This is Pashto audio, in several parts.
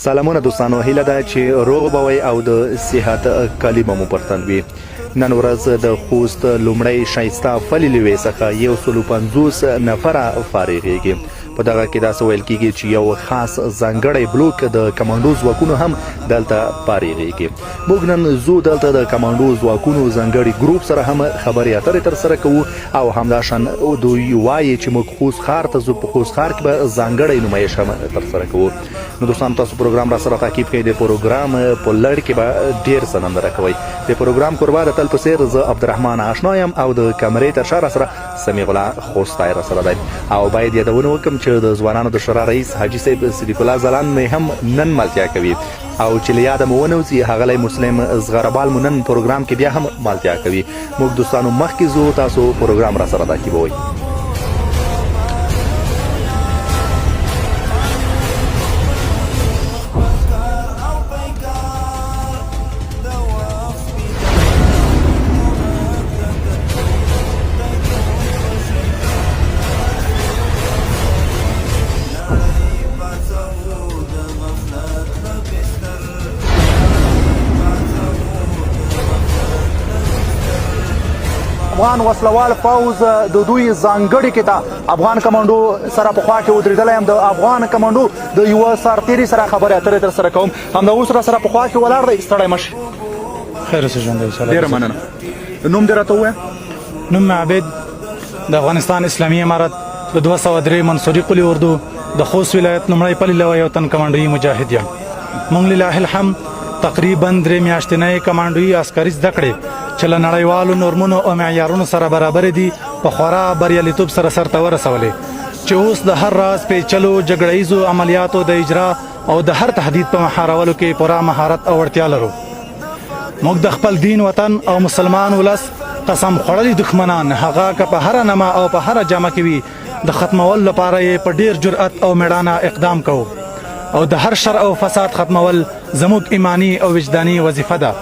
سلامونه دوستانو، هیله ده چې روغ به وئ او د صحت کلمه مو پر تن وي. نن ورځ د خوست لومړی شایسته فلي لوی څخه 150 نفره فارغېږي. په دغه کې داسې ویل کېږي چې یو خاص ځانګړی بلوک د کمانډو ځواکونو هم دلته فارغېږي. موږ نن زو دلته د کمانډو ځواکونو ځانګړي ګروپ سره هم خبرې اترې ترسره کوو او همداشان دوی وایي چې موږ خوست ښار ته ځو. په خوست ښار کې به ځانګړی نمایش هم ترسره کوو. نو دوستان، تاسو پروګرام را سره تعقیب کړئ. د پروګرام په لړ کې به ډېر څه ننداره کوئ. د پروګرام کوربه د تل په څېر زه عبدالرحمن آشنا یم او د کمرې تر شا را سره سمیع الله خوستی را سره دی. او باید یادونه وکړم چې د ځوانانو د شورا رئیس حاجي صاحب صدیق الله ځلاند مې هم نن ملتیا کوي او چې له یاده مو ونوځي هغلی مسلم زغربال مو نن پروګرام کې بیا هم ملتیا کوي. موږ دوستانو مخکې ځو، تاسو پروګرام را سره تعقیبوئ. افغان وسلوال پوځ د دوی ځانګړي کې ته افغان کمانډو سره په خوا کې ودرېدلی یم. د افغان کمانډو د یوه سرتېري سره خبرې اترې ترسره کوم. همدا اوس را سره په خوا کې ولاړ دی. ستړی مه شي. خیر اوسه ژوندی انشاءالله. ډېره مننه. نوم دې راته ووایه. نوم مې عبید، د افغانستان اسلامي امارت د 203 منصوري قلي اردو د خوست ولایت لومړی پلي لوی یو تن کمانډوي مجاهد یم. موږ لله الحمد تقریبا 3 میاشتنۍ کمانډوي عسکري زده کړې چې له نړیوالو نورمونو او معیارونو سره برابر دي په خورا بریالیتوب سره سرته ورسولې چې اوس د هر راز پیچلو جګړهیزو عملیاتو د اجرا او د هر تهدید په محارولو کې پوره مهارت او وړتیا لرو. موږ د خپل دین، وطن او مسلمان ولس قسم خوړلي دښمنان هغه که په هره نمه او په هره جامه کې وي د ختمولو لپاره یې په ډېر جرأت او میړانه اقدام کوو او د هر شر او فساد ختمول زموږ ایمانی او وجداني وظیفه ده.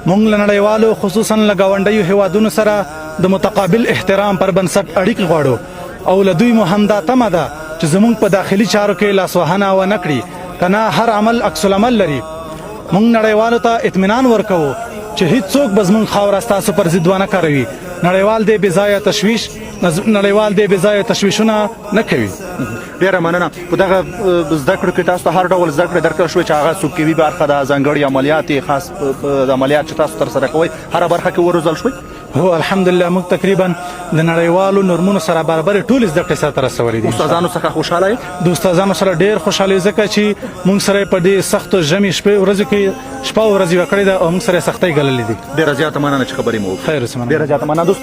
موږ له نړیوالو خصوصا له ګاونډیو هیوادونو سره د متقابل احترام پر بنسټ اړیکې غواړو او له دوی مو همدا تمه ده چې زموږ په داخلي چارو کې لاسوهنه ونه کړي، که نه هر عمل عکس العمل لري. موږ نړیوالو ته اطمینان ورکوو چې هیڅوک به زموږ خاوره ستاسو پر ضد ونه کاروي. نړیوال دې بې ځایه تشویشونه نه کوي. ډېره مننه. په دغه زده کړو کې تاسو ته هر ډول زده کړې درکړل شوې چې هغه څوکیوي برخه د ځانګړي عملیات خاص د عملیات چې تاسو ترسره کوئ هره برخه کې وروزل شوئ؟ هو الحمدلله موږ تقریبا د نړیوالو نورمونو سره برابرې ټولې زده کړې سرته رسولې دي. استادانو څخه خوشحاله یې؟ د استادانو سره ډېر خوشحاله ځکه چې موږ سره په دې سختو ژمي شپې ورځو کې شپه او ورځ یوه کړې ده او موږ سره یې سختۍ ګاللې دي. ډېره زیاته مننه چې خبرې مو وکړې. خیر اوسه. ډېره زیاته مننه.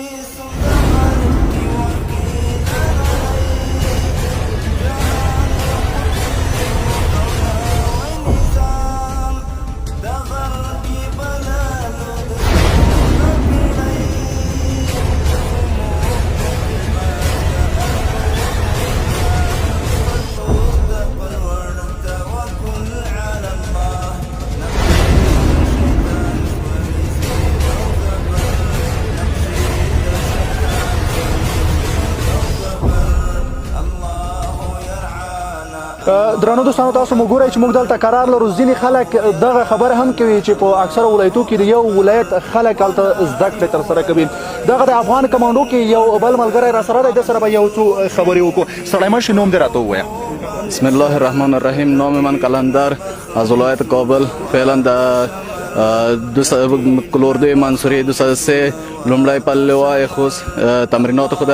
درنو دوستانو، تاسو مو ګورئ چې موږ دلته قرار لرو. ځینې خلک دغه خبره هم کوي چې په اکثره ولایتو کې د یو ولایت خلک هلته زده کړې ترسره کوي. دغه د افغان کمانډو کې یو بل ملګری را سره دی، د سره به یو څو خبرې وکړو. سړی مه شي، نوم دې راته ووایه. بسم الله الرحمن الرحیم. نام من قلندر از ولایت کابل، فعلا در کلوردوی منصوری 203 لومړی پل لوای خوست تمرینات خود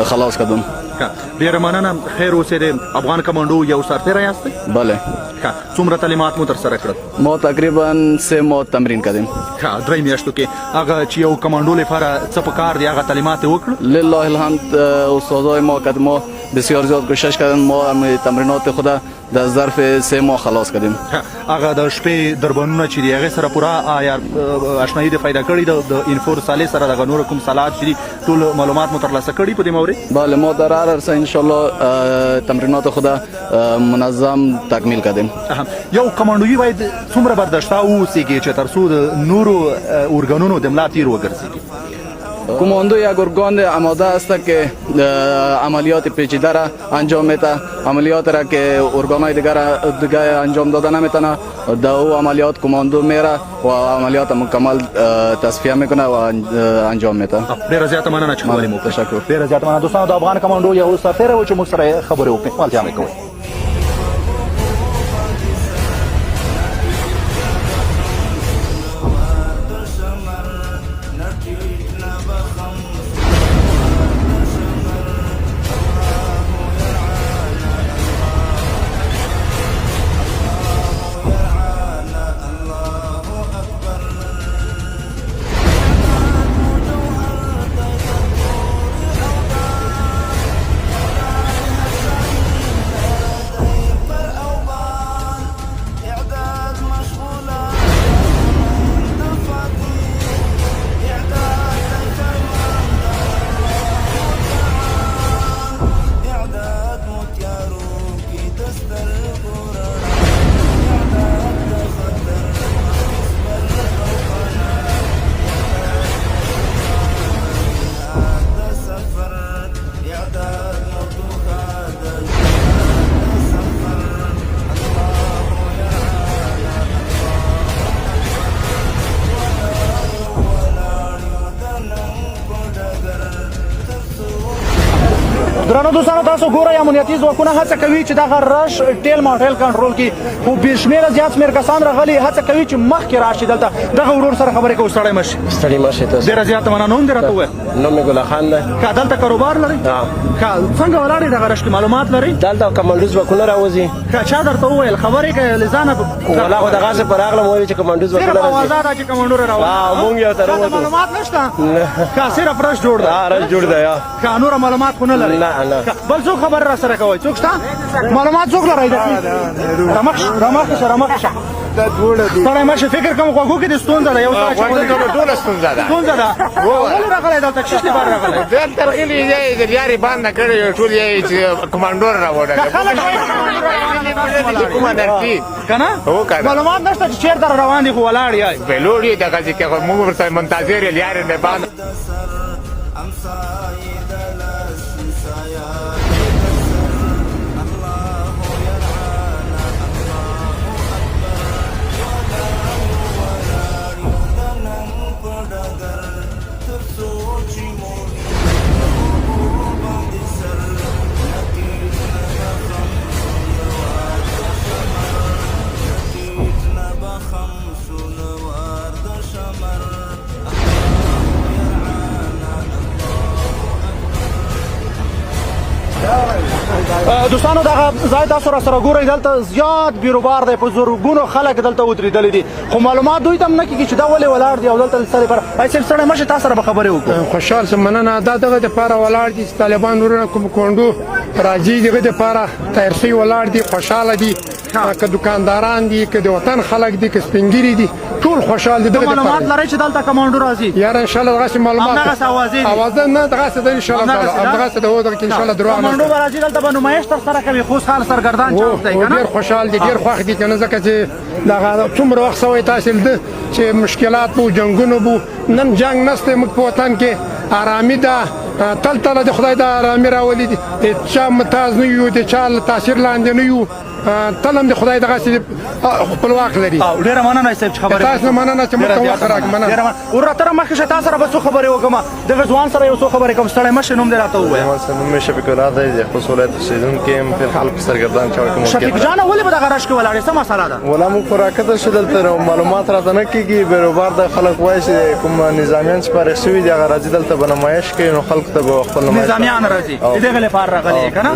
خلاص کردم. ډېره مننه. خیر اوسې. د افغان کمانډو یو سرتېری یاست؟ بله. څومره تعلیمات مو ترسره کړل؟ ما تقریبا 3 ماه تمرین کردیم. 3 میاشتو کې هغه چې یو کمانډو لپاره څه پکار دی هغه تعلیمات یې وکړل؟ لله الحمد استادای ما که ما بسیار زیاد کوشش کردن، ما تمرینات خود در ظرف 3 ماه خلاص کردیم. هغه د شپې دربانونه چې دی هغې سره پوره اشنایي دې پیدا کړې ده؟ د انفو رسالې سره دغه نور کوم سلات چې دي ټول معلومات مو ترلاسه کړي په دې مورد؟ بله، ما در هر عرصه انشالله تمرینات خود منظم تکمیل کردیم. یو کمانډوي باید څومره برداشته واوسېږي چې تر څو د نورو ارګانونو د ملا تیر وګرځېږي؟ کماندو یک ارگان آماده است که عملیات پیچیده را انجام میده، عملیات را که ارگان‌های دیگر انجام داده نمیتونه، در او عملیات کماندو میره و عملیات مکمل تصفیه میکنه و انجام میده. ډیره زیاته مننه چې خبرې مو وکړې. تشکر. ډیره زیاته مننه دوستانو. د افغان کمانډو یو سفیر و چې موږ سره خبرې وکړې. مالتیا مې کوئ. درنو دوستانو تاسو ګورئ امنیتي ځواکونه هڅه کوي چې دغه رش ټیل ماټیل کنټرول کړي، خو بې شمېره زیات شمېر کسان راغلي هڅه کوي چې مخکې راشي. دلته دغه ورور سره خبرې کوو. ستړی مه شي. ستړي مه شئ تاسو. ډېره زیاته مننه. نوم دې راته ووایه. نوم مې ګل خان دی. که دلته کاروبار لرئ؟ که څنګه ولاړ دغه رش کې معلومات لرئ؟ دلته کمانډو ځواکونه راوځي. که چا درته وویل خبرې کوې له ځانه والله خو دغسې په راغلم ویل چې کمانډو ځواکونه صرف راځي. اوازه ده چې کمانډو راوځي. مونږ یو ته راوځو. معلومات نشته؟ که صرف رش جوړ ده؟ رش جوړ دی. که نوره معلومات خو نه لرئ؟ نه. بل څوک خبر را سره کوي؟ څوک شته؟ معلومات څوک لرئ؟ رمخ شه. ستړی مه شي. فکر کوم غوږو کې دې ستونزه ده. یو سره ټوله ستونزه ده. ستونزه ده. ولې راغلی دلته؟ څه لپاره راغلی؟ دلته راغلي یې د لارې بانده کړی، ټول یې چې کمانډور راوړل. خلک وایي کمانډر که نه؟ معلومات نشته چې چېرته روان دي، خو ولاړ یای. بهلوړ یې دغسې کې موږ ورته منتظر یې لارې نه بانده. دوستانو دغه ځای تاسو را سره ګورئ. دلته زیات بیروبار دی، په زرګونو خلک دلته ودرېدلي دي، خو معلومات دوی ته هم نه کېږي چې دا ولې ولاړ دي او دلته د څه لپاره. صاحب ستړی مه شئ، تا سره به خبرې وکړو. خوشحال شم. مننه. دا دغه دپاره ولاړ دي چې طالبان ورونه کوم کونډو راځي، دغه دپاره تیار شوي ولاړ دي، خوشحاله دي. که دکانداران دي، که د وطن خلک دي، که سپین ږیري دي، ټول خوشحال دي. دغه معلومات لرئ چې دلته کمانډو راځي؟ یاره انشاءالله دغسې معلومات همدغسې اوازې دي؟ اوازه نه، دغسې ده انشاءالله تعالی. همدغسې ده. هو دغه کې انشاءالله دروغ نشته. کمانډو به راځي، دلته به نمایش ترسره کوي. خوشحال سرګردان چانس دی که نه؟ ډېر خوشحال دي، ډېر خوښ دي که نه، ځکه چې دغه څومره وخت سوی تاسې لیده چې مشکلات بو، جنګونه بو. نن جنګ نسته موږ په وطن کې، آرامي ده. تل تله د خدای د آرامي راولي دي. د چا متاز نه یو، د چا له تاثیر لاندې نه یو. تل هم د خدای دغسې خپلواک لري. ډېره مننه صاحب چې خبرې تاسو نه مننه چې موږ ته وخت راکړ. مننه. ورته مخکې شه، تا سره به څو خبرې وکړم. دغه ځوان سره یو څو خبرې کوم. ستړی مه شې. نوم دې راته ووایه. نوم مې شفیق الله دی، د خوست ولایت اوسېدونکی یم. فی الحال په سرګردان چوک کې موقعیت. شفیق جانه ولې به دغه رش کې ولاړې؟ څه مسله ده؟ والله موږ خو راکته شو، دلته معلومات راته نه کېږي. بیروبار د خلک وایي چې کوم نظامیان چې فارغ شوي دي هغه راځي دلته به نمایش کوي، نو خلکو ته به خپل نمایش. نظامیان راځي د دغه لپاره راغلي که نه؟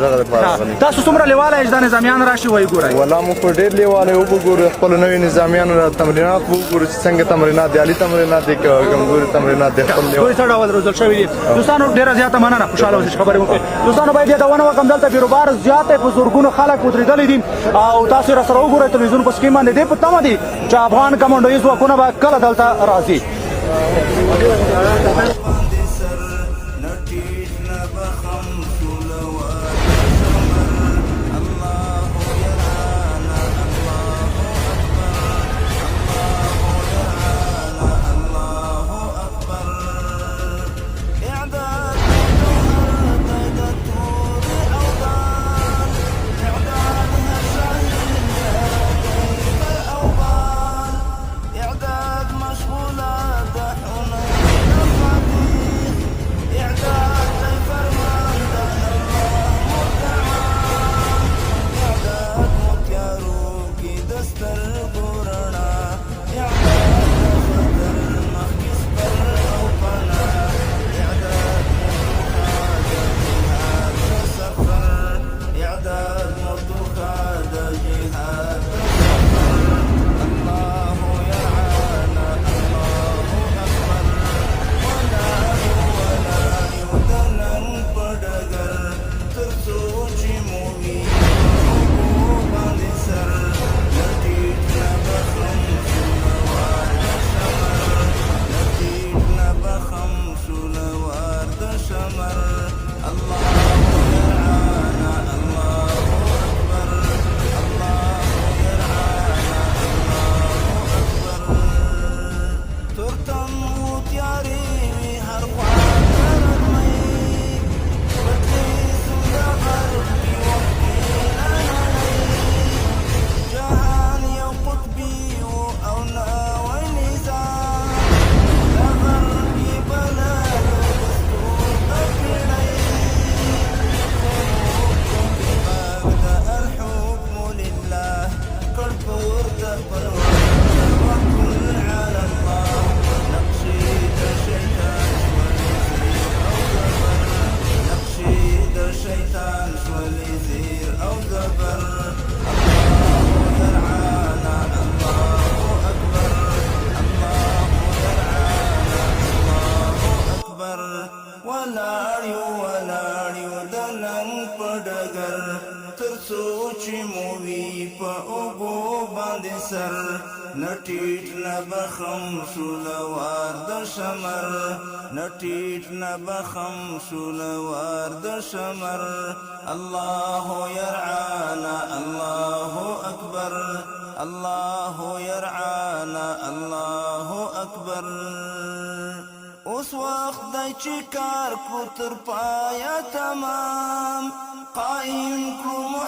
تاسو څومره لیواله یې چې دا نظامیان راشي وایي ګورئ؟ والله موږ خو ډېر لیواله یو. وګورو خپلو نویو نظامیانو تمرینات وګورو چې څنګه تمرینات دي، عالي تمرینات دي، کمزوري تمرینات دي. دوی څه ډول روزل شوي دي. دوستانو ډېره زیاته مننه. خوشحاله اوسئ چې خبرې وکړئ. دوستانو باید یادونه وکړم دلته بیروبار زیات دی، په زرګونو خلک ودرېدلي دي او تاسو را سره وګورئ تلویزیون په سکرین باندې. دې په تمه دي چې افغان کمانډوي ځواکونه به کله دلته راځي. ولاړیو د نن په ډګر تر څو چې مو وي په اوږو باندې سر نه ټیټ نه بخم شولوار د شمر نه ټیټ نه بخم شولوار د شمر الله يرعانا الله أكبر الله يرعانا الله أكبر اوس وخت دی چې کار کو تر پایا تمام قائم کړو